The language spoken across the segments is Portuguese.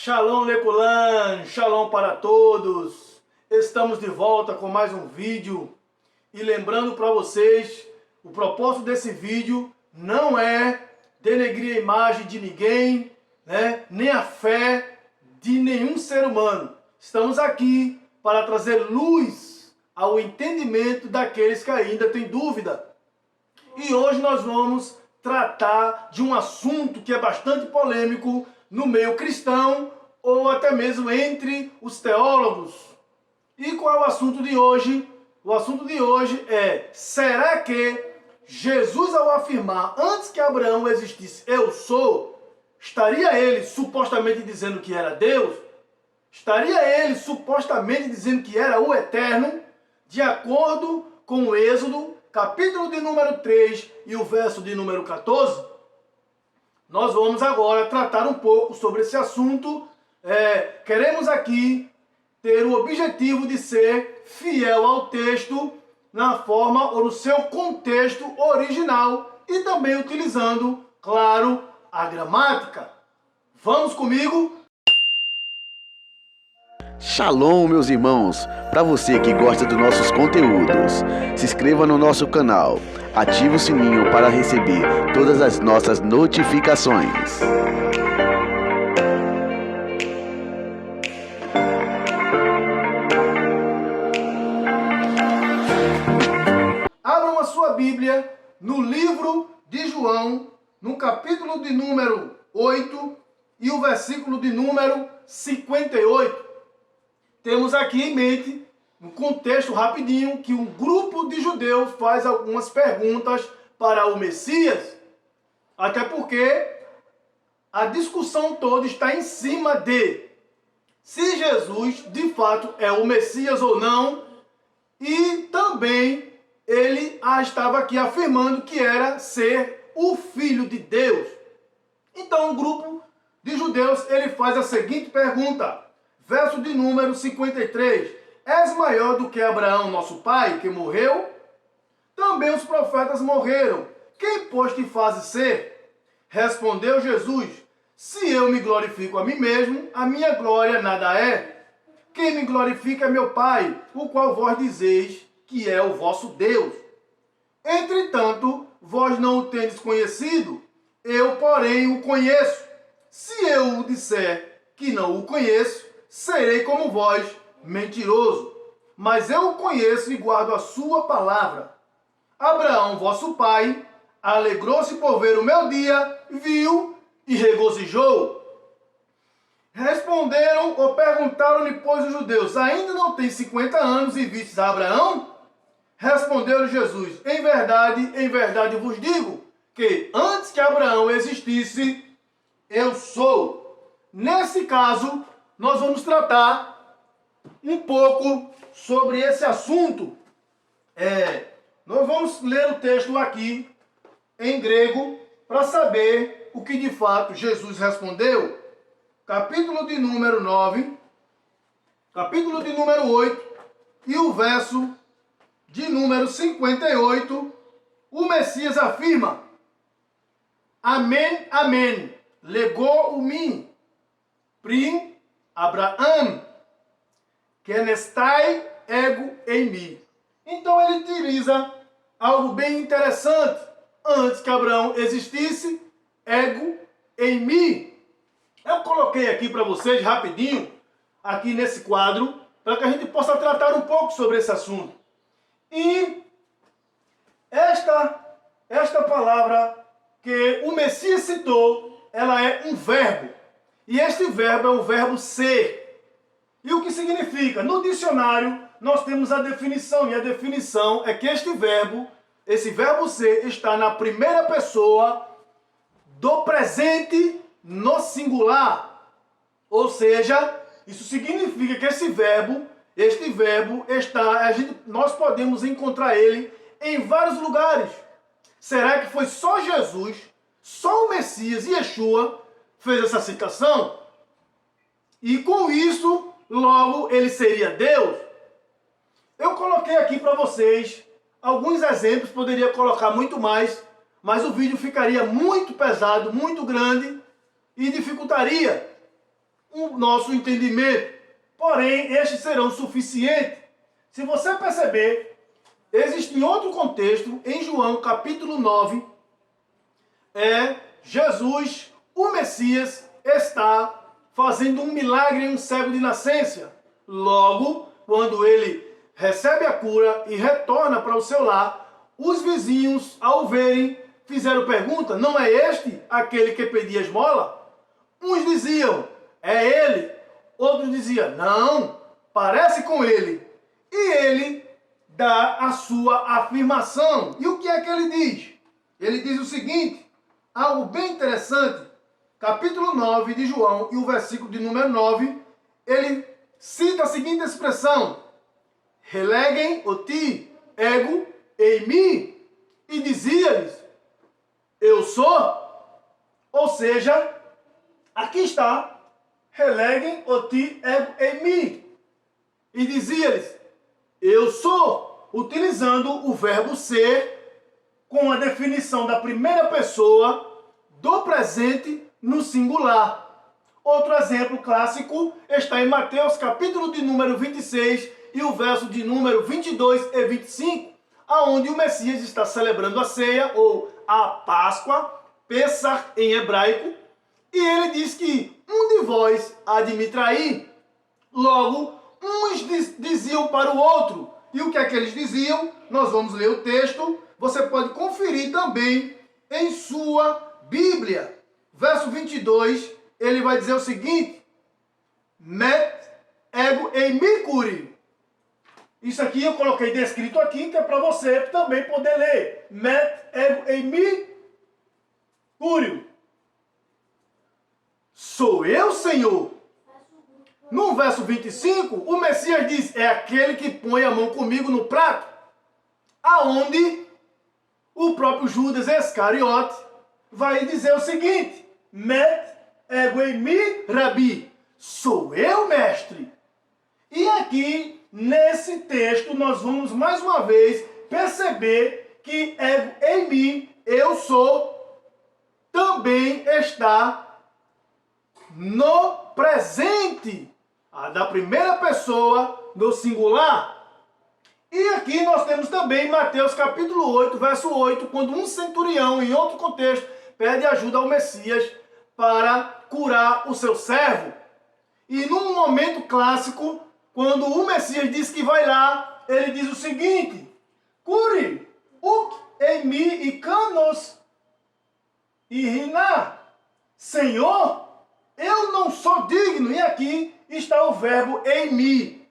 Shalom Leculan, shalom para todos. Estamos de volta com mais um vídeo. E lembrando para vocês, o propósito desse vídeo não é denegrir a imagem de ninguém, nem a fé de nenhum ser humano. Estamos aqui para trazer luz ao entendimento daqueles que ainda têm dúvida. E hoje nós vamos tratar de um assunto que é bastante polêmico no meio cristão ou até mesmo entre os teólogos. E qual é o assunto de hoje? O assunto de hoje é: será que Jesus, ao afirmar antes que Abraão existisse, eu sou, estaria ele supostamente dizendo que era Deus? Estaria ele supostamente dizendo que era o Eterno? De acordo com o Êxodo, capítulo de número 3 e o verso de número 14, nós vamos agora tratar um pouco sobre esse assunto. Queremos aqui ter o objetivo de ser fiel ao texto na forma ou no seu contexto original e também utilizando, claro, a gramática. Vamos comigo? Shalom, meus irmãos! Para você que gosta dos nossos conteúdos, se inscreva no nosso canal, ative o sininho para receber todas as nossas notificações. Abram a sua Bíblia no livro de João, no capítulo de número 8 e o versículo de número 58. Temos aqui em mente, um contexto rapidinho, que um grupo de judeus faz algumas perguntas para o Messias, até porque a discussão toda está em cima de se Jesus de fato é o Messias ou não, e também ele estava aqui afirmando que era ser o Filho de Deus. Então o grupo de judeus ele faz a seguinte pergunta. Verso de número 53. És maior do que Abraão, nosso pai, que morreu? Também os profetas morreram. Quem, pois, te fazes ser? Respondeu Jesus. Se eu me glorifico a mim mesmo, a minha glória nada é. Quem me glorifica é meu Pai, o qual vós dizeis que é o vosso Deus. Entretanto, vós não o tendes conhecido, eu, porém, o conheço. Se eu o disser que não o conheço, serei como vós, mentiroso. Mas eu o conheço e guardo a sua palavra. Abraão, vosso pai, alegrou-se por ver o meu dia, viu e regozijou. Responderam ou perguntaram-lhe, pois, os judeus: ainda não tem 50 anos e vistes a Abraão? Respondeu Jesus: em verdade vos digo, que antes que Abraão existisse, eu sou. Nesse caso, nós vamos tratar um pouco sobre esse assunto. Nós vamos ler o texto aqui em grego para saber o que de fato Jesus respondeu. Capítulo de número 9, capítulo de número 8 e o verso de número 58, o Messias afirma: Amém, amém, legou o mim, prim Abraão, que nestai ego em mim. Então ele utiliza algo bem interessante. Antes que Abraão existisse, ego em mim. Eu coloquei aqui para vocês rapidinho, aqui nesse quadro, para que a gente possa tratar um pouco sobre esse assunto. E esta palavra que o Messias citou, ela é um verbo. E este verbo é o verbo ser. E o que significa? No dicionário, nós temos a definição. E a definição é que esse verbo ser, está na primeira pessoa do presente no singular. Ou seja, isso significa que este verbo está, nós podemos encontrar ele em vários lugares. Será que foi só Jesus, só o Messias, Yeshua, fez essa citação? E com isso, logo, ele seria Deus? Eu coloquei aqui para vocês alguns exemplos, poderia colocar muito mais, mas o vídeo ficaria muito pesado, muito grande e dificultaria. o nosso entendimento. Porém, estes serão suficientes. Se você perceber, existe outro contexto, em João capítulo 9, Jesus, o Messias, está fazendo um milagre em um cego de nascença. Logo, quando ele recebe a cura e retorna para o seu lar, os vizinhos, ao verem, fizeram pergunta: não é este aquele que pedia esmola? Uns diziam: é ele. Outros diziam: não, parece com ele. E ele dá a sua afirmação. E o que é que ele diz? Ele diz o seguinte, algo bem interessante. Capítulo 9 de João e o versículo de número 9, ele cita a seguinte expressão: releguem o ti, ego, em mim, e dizia-lhes: eu sou. Ou seja, aqui está, releguem o ti, ego, em mim, e dizia-lhes: eu sou, utilizando o verbo ser com a definição da primeira pessoa do presente no singular. Outro exemplo clássico está em Mateus capítulo de número 26 e o verso de número 22 e 25, aonde o Messias está celebrando a ceia ou a Páscoa, Pessah em hebraico, e ele diz que um de vós há de me trair. Logo, uns diziam para o outro. E o que é que eles diziam? Nós vamos ler o texto. Você pode conferir também em sua Bíblia. Verso 22, ele vai dizer o seguinte: met ego em me curi. Isso aqui eu coloquei descrito aqui, que é para você também poder ler. Met ego em me curi. Sou eu, Senhor. No verso 25, o Messias diz: é aquele que põe a mão comigo no prato. Aonde o próprio Judas Iscariote vai dizer o seguinte: met ego em mi, rabi. Sou eu, mestre. E aqui, nesse texto, nós vamos mais uma vez perceber que ego em mim, eu sou, também está no presente, da primeira pessoa, no singular. E aqui nós temos também Mateus capítulo 8, verso 8, quando um centurião, em outro contexto, pede ajuda ao Messias para curar o seu servo. E num momento clássico, quando o Messias diz que vai lá, ele diz o seguinte: cure uk em mi e canos e riná. Senhor, eu não sou digno. E aqui está o verbo em mim.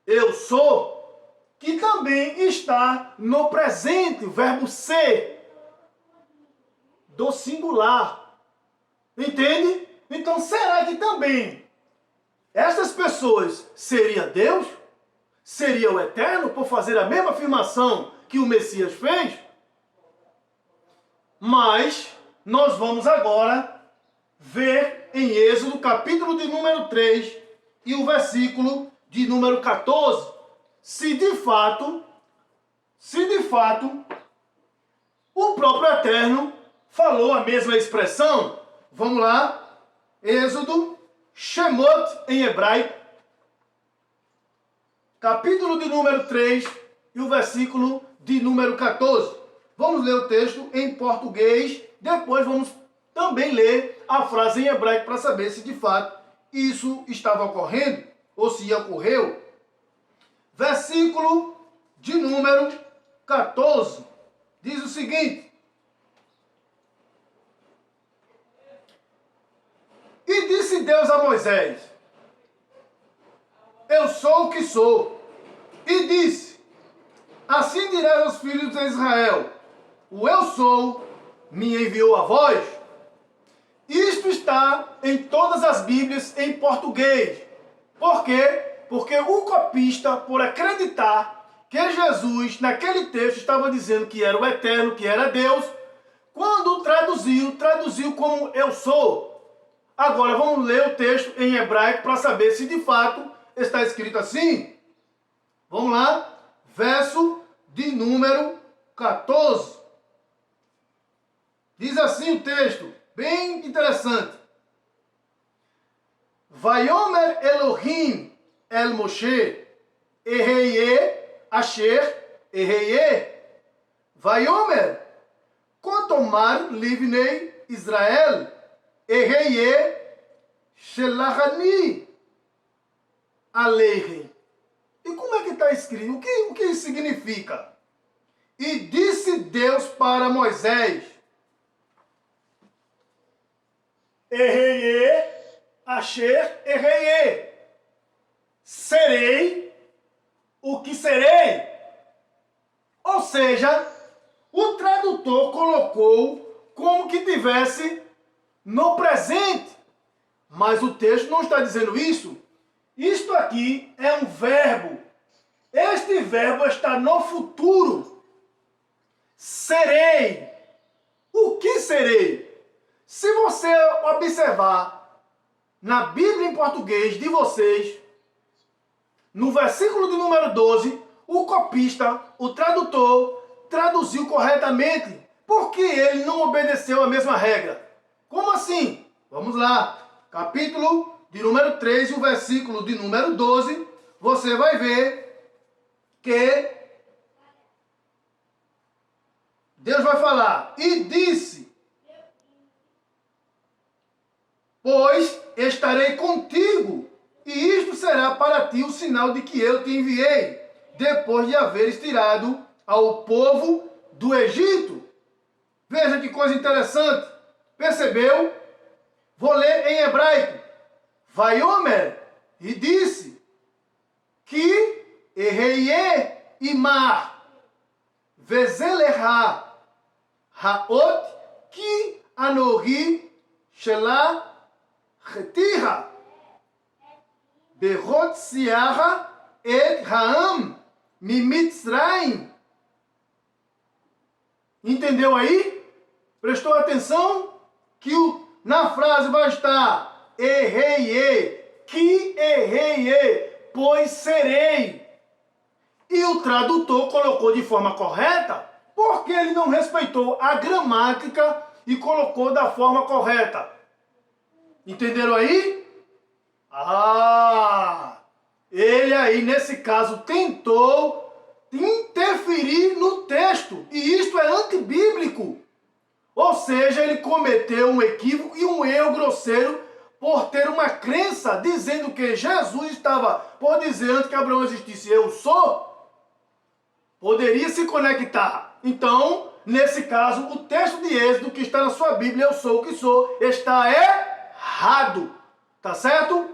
Eu sou, que também está no presente, o verbo ser, do singular. Entende? Então, será que também essas pessoas seria Deus? Seria o Eterno por fazer a mesma afirmação que o Messias fez? Mas nós vamos agora ver em Êxodo, capítulo de número 3 e o versículo de número 14, se de fato, o próprio Eterno falou a mesma expressão. Vamos lá, Êxodo, Shemot em hebraico, capítulo de número 3 e o versículo de número 14. Vamos ler o texto em português, depois vamos também ler a frase em hebraico para saber se de fato isso estava ocorrendo ou se ocorreu. Versículo de número 14 diz o seguinte: e disse Deus a Moisés: eu sou o que sou. E disse: assim dirás aos filhos de Israel: o eu sou me enviou a vós. Isto está em todas as Bíblias em português. Por quê? Porque o copista, por acreditar que Jesus, naquele texto, estava dizendo que era o Eterno, que era Deus, quando traduziu como eu sou. Agora vamos ler o texto em hebraico para saber se de fato está escrito assim. Vamos lá, verso de número 14. Diz assim o texto, bem interessante. Vayomer Elohim el Moshe, Eheye Asher Eheye. Vayomer Kotomar Livnei Israel, Eheye Shelachani Aleichem. E como é que está escrito? O que isso significa? E disse Deus para Moisés: Eheye Asher Eheye. Serei o que serei. Ou seja, o tradutor colocou como que tivesse no presente. Mas o texto não está dizendo isso. Isto aqui é um verbo. Este verbo está no futuro. Serei. O que serei? Se você observar na Bíblia em português de vocês, no versículo de número 12, o copista, o tradutor, traduziu corretamente, porque ele não obedeceu a mesma regra. Como assim? Vamos lá. Capítulo de número 3 e o versículo de número 12, você vai ver que Deus vai falar: e disse, pois estarei contigo, e isto será para ti o sinal de que eu te enviei, depois de haveres tirado ao povo do Egito. Veja que coisa interessante. Percebeu? Vou ler em hebraico. Vaiomer, e disse, que Eheye imar, vezeleha, haot, ki anohi, shela, retira, berot siara, et haam, mimitzraim. Entendeu aí? Prestou atenção? Que na frase vai estar Eheye, que Eheye, pois serei. E o tradutor colocou de forma correta, porque ele não respeitou a gramática e colocou da forma correta. Entenderam aí? Ele aí, nesse caso, tentou interferir no texto. E isto é antibíblico. Ou seja, ele cometeu um equívoco e um erro grosseiro por ter uma crença dizendo que Jesus estava, por dizer antes que Abraão existisse, eu sou, poderia se conectar. Então, nesse caso, o texto de Êxodo que está na sua Bíblia, eu sou o que sou, está errado. Tá certo?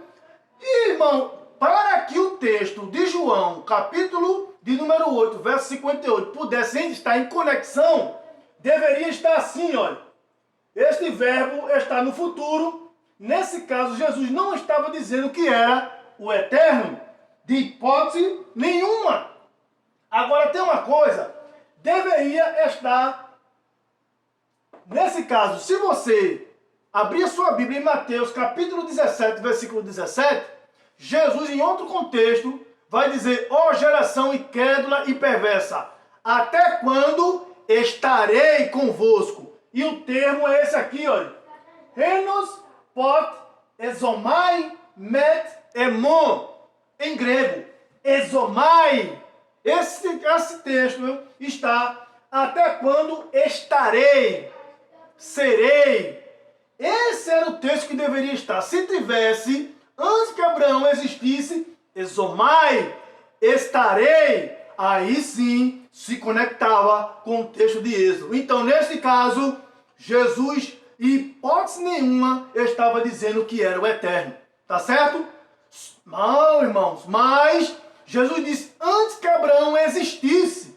E, irmão, para que o texto de João, capítulo de número 8, verso 58, pudesse estar em conexão, deveria estar assim, olha. Este verbo está no futuro. Nesse caso, Jesus não estava dizendo que era o eterno, de hipótese nenhuma. Agora, tem uma coisa. Deveria estar, nesse caso, se você abrir a sua Bíblia em Mateus, capítulo 17, versículo 17, Jesus, em outro contexto, vai dizer: ó geração incrédula e perversa, até quando estarei convosco? E o termo é esse aqui, olha. Renos pot ezomai met emon. Em grego, ezomai. Esse texto está: até quando estarei, serei. Esse era o texto que deveria estar. Se tivesse, antes que Abraão existisse, ezomai, estarei, aí sim se conectava com o texto de Êxodo. Então, nesse caso, Jesus, em hipótese nenhuma, estava dizendo que era o eterno. Tá certo? Não, irmãos, mas Jesus disse antes que Abraão existisse.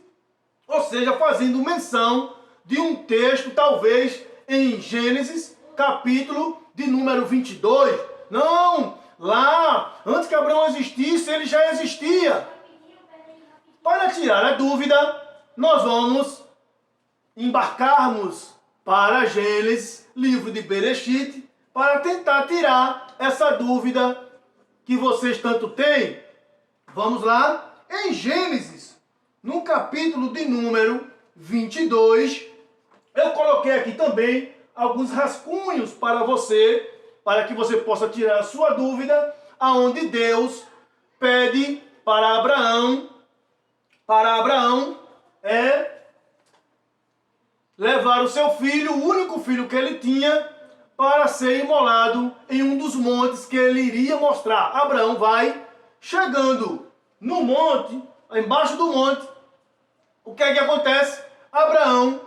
Ou seja, fazendo menção de um texto, talvez, em Gênesis, capítulo de número 22. Não, lá, antes que Abraão existisse, ele já existia. Para tirar a dúvida, nós vamos embarcarmos para Gênesis, livro de Bereshit, para tentar tirar essa dúvida que vocês tanto têm. Vamos lá, em Gênesis, no capítulo de número 22, eu coloquei aqui também alguns rascunhos para você para que você possa tirar a sua dúvida, aonde Deus pede para Abraão levar o seu filho, o único filho que ele tinha, para ser imolado em um dos montes que ele iria mostrar. Abraão vai, chegando no monte, embaixo do monte, o que é que acontece? Abraão,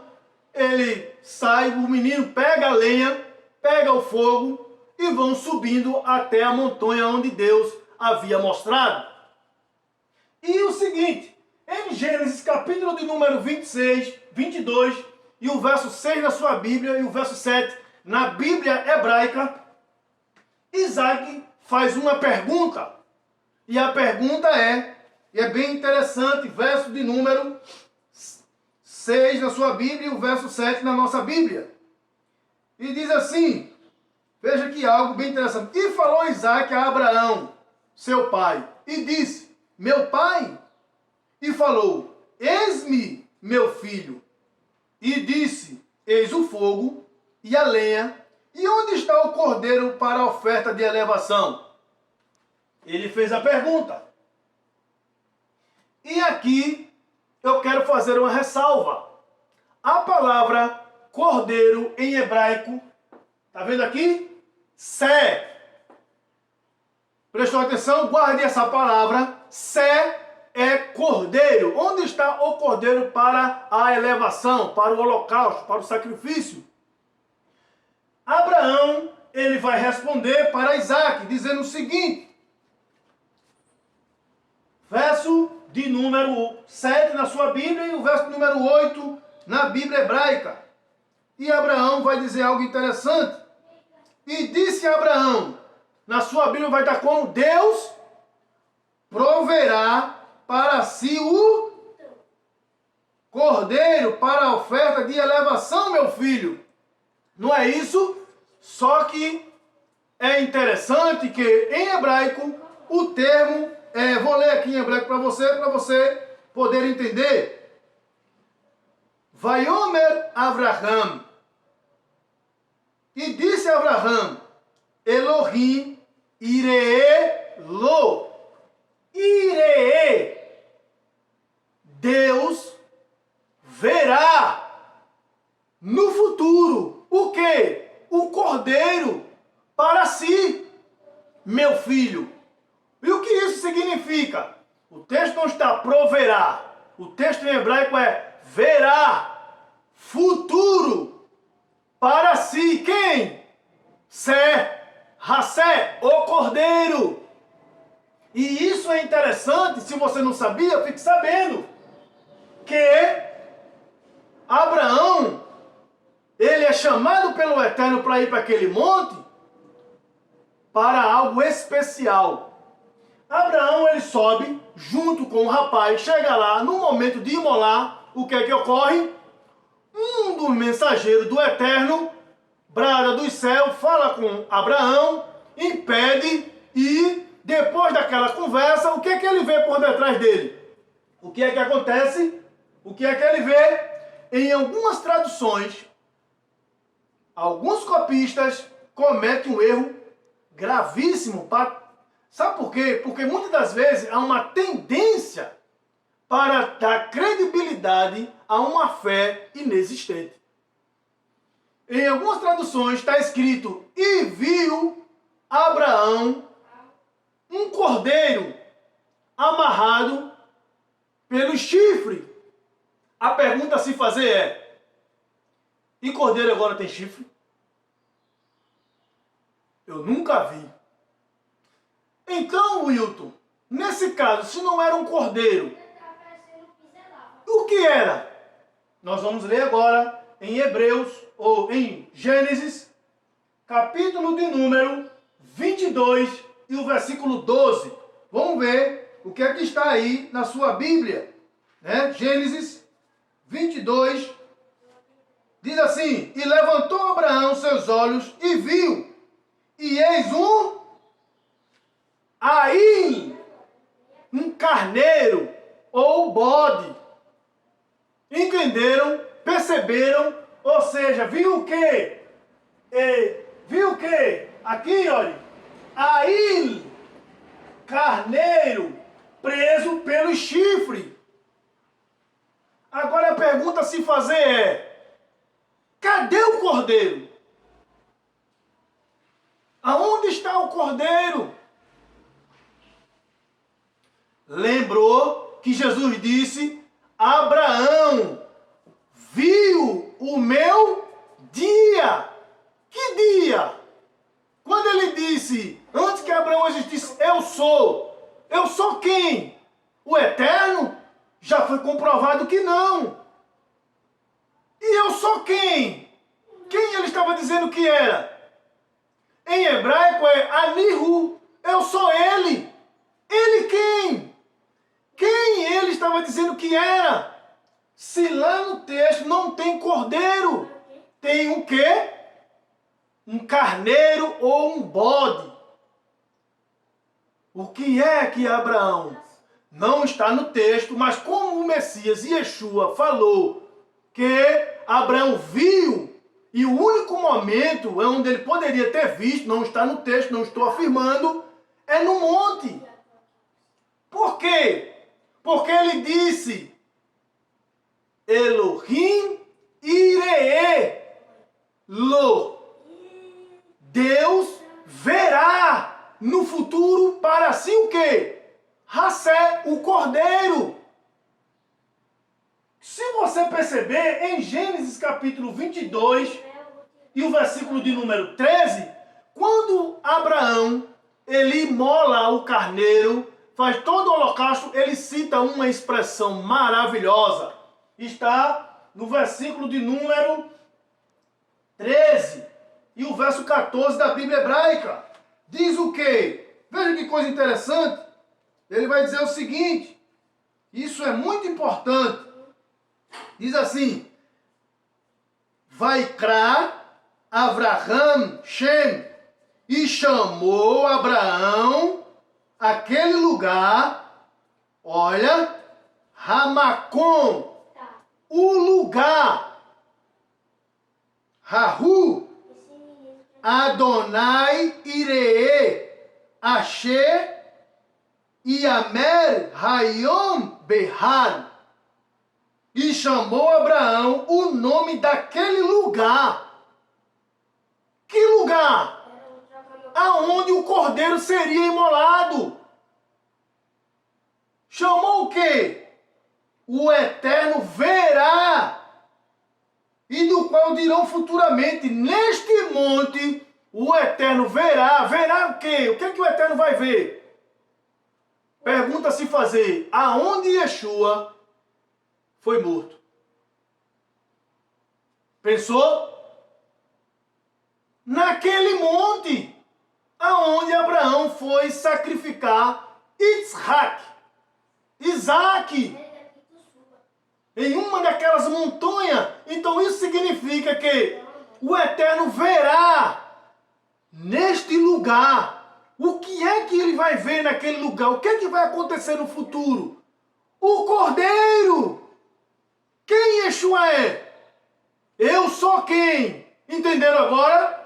ele sai, o menino pega a lenha, pega o fogo e vão subindo até a montanha onde Deus havia mostrado. E o seguinte, em Gênesis capítulo de número 26, 22 e o verso 6 na sua Bíblia e o verso 7 na Bíblia hebraica, Isaac faz uma pergunta. E a pergunta e é bem interessante, verso de número 6 na sua Bíblia e o verso 7 na nossa Bíblia. E diz assim, veja aqui algo bem interessante. E falou Isaac a Abraão, seu pai, e disse, meu pai? E falou, eis-me, meu filho. E disse, eis o fogo e a lenha, e onde está o cordeiro para a oferta de elevação? Ele fez a pergunta. E aqui eu quero fazer uma ressalva. A palavra cordeiro em hebraico, tá vendo aqui? Sé. Prestou atenção? Guarde essa palavra. Sé é cordeiro. Onde está o cordeiro para a elevação, para o holocausto, para o sacrifício? Abraão, ele vai responder para Isaac, dizendo o seguinte, verso de número 7 na sua Bíblia e o verso de número 8 na Bíblia hebraica. E Abraão vai dizer algo interessante. E disse Abraão, na sua Bíblia vai estar como Deus proverá para si o cordeiro para a oferta de elevação, meu filho. Não é isso? Só que é interessante que em hebraico o termo, vou ler aqui em hebraico para você poder entender. Vaiomer Avraham. E disse Avraham, Elohim Iree Lo. Iree. Deus verá no futuro o quê? O cordeiro para si, meu filho. E o que isso significa? O texto não está proverá. O texto em hebraico é verá, futuro, para si. Quem? Sé, Hassé, o cordeiro. E isso é interessante, se você não sabia, fique sabendo que Abraão, ele é chamado pelo Eterno para ir para aquele monte para algo especial. Abraão, ele sobe junto com o rapaz, chega lá, no momento de imolar, o que é que ocorre? Um dos mensageiros do Eterno brada dos céus, fala com Abraão, impede e depois daquela conversa, o que é que ele vê por detrás dele? O que é que acontece? O que é que ele vê? Em algumas traduções, alguns copistas cometem um erro gravíssimo. Sabe por quê? Porque muitas das vezes há uma tendência para dar credibilidade a uma fé inexistente. Em algumas traduções está escrito, e viu Abraão um cordeiro amarrado pelo chifre. A pergunta a se fazer é, e cordeiro agora tem chifre? Eu nunca vi. Então, Wilton, nesse caso, se não era um cordeiro, o que era? Nós vamos ler agora em Hebreus, ou em Gênesis, capítulo de número 22 e o versículo 12. Vamos ver o que é que está aí na sua Bíblia. Né? Gênesis 22, diz assim, e levantou Abraão seus olhos e viu, e eis um carneiro ou bode. Entenderam? Perceberam? Ou seja, viu o quê? Viu o quê? Aqui, olha. Aí, carneiro preso pelo chifre. Agora a pergunta a se fazer é: cadê o cordeiro? Aonde está o cordeiro? Lembrou que Jesus disse: Abraão viu o meu dia. Que dia? Quando ele disse, antes que Abraão existisse, eu sou quem? O Eterno? Já foi comprovado que não. E eu sou quem? Quem ele estava dizendo que era? Em hebraico é Anihu, eu sou ele. Ele quem? Quem ele estava dizendo que era? Se lá no texto não tem cordeiro, tem o quê? Um carneiro ou um bode. O que é que Abraão? Não está no texto, mas como o Messias Yeshua falou que Abraão viu, e o único momento onde ele poderia ter visto, não está no texto, não estou afirmando, é no monte. Por quê? Porque ele disse, Elohim Iree Lo. Deus verá no futuro para si o quê? Hassé, o cordeiro. Se você perceber, em Gênesis capítulo 22 e o versículo de número 13, quando Abraão, ele imola o carneiro, faz todo o holocausto, ele cita uma expressão maravilhosa. Está no versículo de número 13 e o verso 14 da Bíblia hebraica. Diz o quê? Veja que coisa interessante. Ele vai dizer o seguinte, isso é muito importante. Diz assim, Vaikra Avraham Shem, e chamou Abraão aquele lugar, olha, Hamakom, o lugar, Rahu, Adonai Iree, Asher, Yamer Hayom Behar. E chamou Abraão o nome daquele lugar. Que lugar? Aonde o cordeiro seria imolado. Chamou o quê? O Eterno verá. E do qual dirão futuramente, neste monte, o Eterno verá. Verá o quê? O que é que o Eterno vai ver? Pergunta a se fazer, aonde Yeshua foi morto? Pensou? Naquele monte, aonde Abraão foi sacrificar Isaac, em uma daquelas montanhas. Então isso significa que o Eterno verá neste lugar. O que é que ele vai ver naquele lugar? O que é que vai acontecer no futuro? O Cordeiro. Quem Yeshua é? Eu sou quem? Entenderam agora?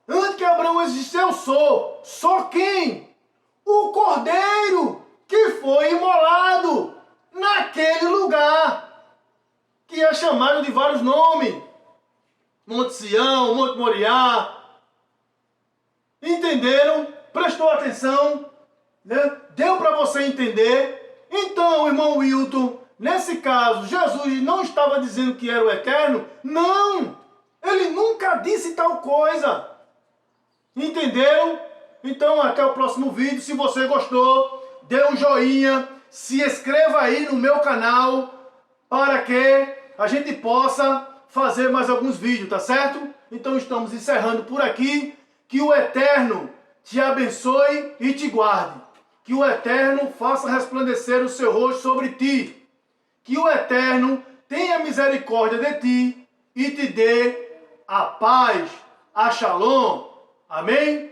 Antes que Abraão existisse, eu sou. Sou quem? O Cordeiro que foi imolado naquele lugar, que é chamado de vários nomes. Monte Sião, Monte Moriá. Entenderam? Prestou atenção? Né? Deu para você entender? Então, irmão Wilton, nesse caso, Jesus não estava dizendo que era o Eterno? Não! Ele nunca disse tal coisa. Entenderam? Então, até o próximo vídeo. Se você gostou, dê um joinha, se inscreva aí no meu canal para que a gente possa fazer mais alguns vídeos, tá certo? Então, estamos encerrando por aqui. Que o Eterno te abençoe e te guarde. Que o Eterno faça resplandecer o seu rosto sobre ti. Que o Eterno tenha misericórdia de ti e te dê a paz, a Shalom. Amém?